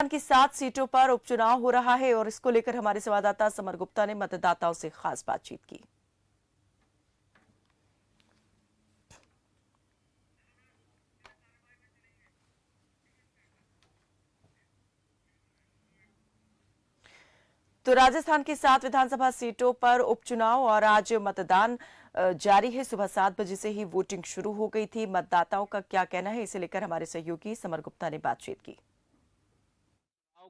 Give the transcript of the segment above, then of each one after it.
की 7 सीटों पर उपचुनाव हो रहा है और इसको लेकर हमारे संवाददाता समर गुप्ता ने मतदाताओं से खास बातचीत की। तो राजस्थान की 7 विधानसभा सीटों पर उपचुनाव और आज मतदान जारी है। सुबह 7 बजे से ही वोटिंग शुरू हो गई थी। मतदाताओं का क्या कहना है, इसे लेकर हमारे सहयोगी समर गुप्ता ने बातचीत की।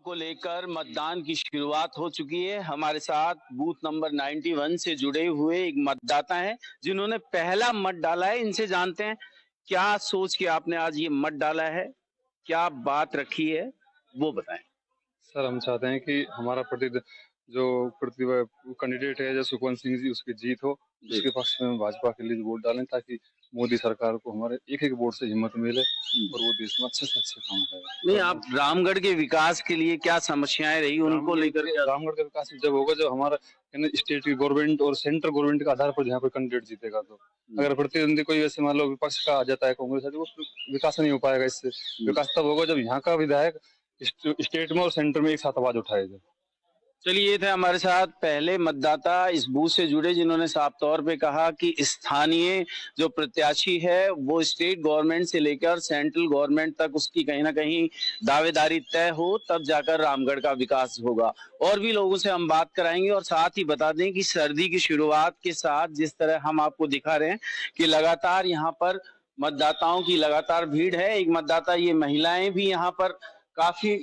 को लेकर मतदान की शुरुआत हो चुकी है। हमारे साथ बूथ नंबर 91 से जुड़े हुए एक मतदाता हैं जिन्होंने पहला मत डाला है। इनसे जानते हैं क्या सोच के आपने आज ये मत डाला है, क्या बात रखी है, वो बताएं। सर, हम चाहते हैं कि हमारा जो प्रतिभा कैंडिडेट है, जैसे सुखवंत सिंह जी, उसकी जीत हो। उसके पक्ष में भाजपा के लिए वोट डालें ताकि मोदी सरकार को हमारे एक वोट से हिम्मत मिले और वो देश में अच्छे से अच्छे काम करे। नहीं, आप रामगढ़ के विकास के लिए क्या समस्याएं रही उनको लेकर? रामगढ़ का विकास जब होगा जब हमारा स्टेट की गवर्नमेंट और सेंट्रल गवर्नमेंट के आधार पर यहाँ पर कैंडिडेट जीतेगा। तो अगर प्रतिद्वंदी कोई वैसे मान लो विपक्ष का आ जाता है, कांग्रेस, वो विकास नहीं हो पाएगा। इससे विकास तब होगा जब यहाँ का विधायक स्टेट में और सेंटर में एक साथ आवाज उठाएगा। चलिए, ये थे हमारे साथ पहले मतदाता इस बूथ से जुड़े जिन्होंने साफ तौर पे कहा कि स्थानीय जो प्रत्याशी है वो स्टेट गवर्नमेंट से लेकर सेंट्रल गवर्नमेंट तक उसकी कहीं ना कहीं दावेदारी तय हो, तब जाकर रामगढ़ का विकास होगा। और भी लोगों से हम बात कराएंगे और साथ ही बता दें कि सर्दी की शुरुआत के साथ जिस तरह हम आपको दिखा रहे हैं कि लगातार यहाँ पर मतदाताओं की लगातार भीड़ है। एक मतदाता, ये महिलाएं भी यहाँ पर काफी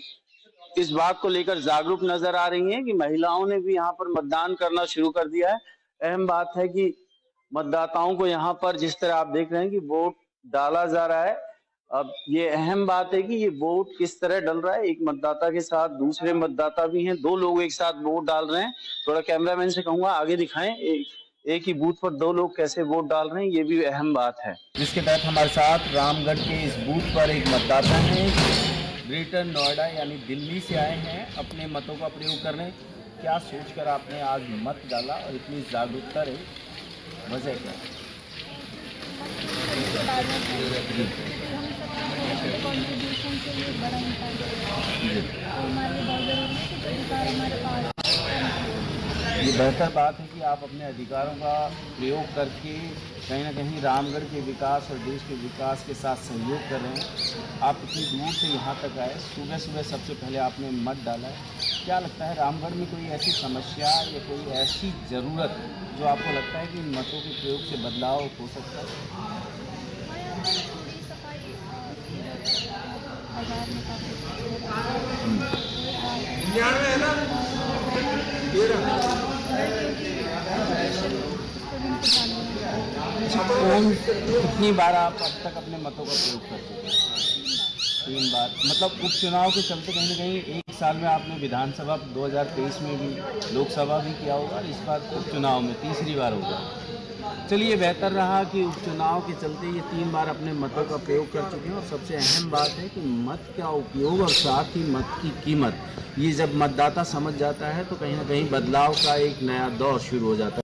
इस बात को लेकर जागरूक नजर आ रही हैं कि महिलाओं ने भी यहाँ पर मतदान करना शुरू कर दिया है। अहम बात है कि मतदाताओं को यहाँ पर जिस तरह आप देख रहे हैं कि वोट डाला जा रहा है। अब ये अहम बात है कि ये वोट किस तरह डल रहा है। एक मतदाता के साथ दूसरे मतदाता भी हैं, 2 लोग एक साथ वोट डाल रहे हैं। थोड़ा कैमरामैन से कहूंगा आगे दिखाएं एक ही बूथ पर 2 लोग कैसे वोट डाल रहे हैं, ये भी अहम बात है। जिसके तहत हमारे साथ रामगढ़ के इस बूथ पर एक मतदाता है, ग्रेटर नोएडा यानी दिल्ली से आए हैं अपने मतों का प्रयोग करने। क्या सोचकर आपने आज मत डाला और इतनी जागरूकता रही, वजह क्या? ये बेहतर बात है कि आप अपने अधिकारों का प्रयोग करके कहीं ना कहीं रामगढ़ के विकास और देश के विकास के साथ सहयोग कर रहे हैं। आप इतनी दूर से यहाँ तक आए, सुबह सुबह सबसे पहले आपने मत डाला है। क्या लगता है रामगढ़ में कोई ऐसी समस्या या कोई ऐसी ज़रूरत जो आपको लगता है कि इन मतों के प्रयोग से बदलाव हो सकता है? कितनी बार आप अब तक अपने मतों का प्रयोग कर चुके हैं? 3 बार। मतलब उपचुनाव के चलते कहीं ना कहीं एक साल में आपने विधानसभा 2023 में भी, लोकसभा भी किया होगा और इस बार उपचुनाव में तीसरी बार होगा। चलिए, बेहतर रहा कि उपचुनाव के चलते ये 3 बार अपने मतों का प्रयोग कर चुके हैं। और सबसे अहम बात है कि मत का उपयोग और साथ ही मत की कीमत, ये जब मतदाता समझ जाता है तो कहीं ना कहीं बदलाव का एक नया दौर शुरू हो जाता है।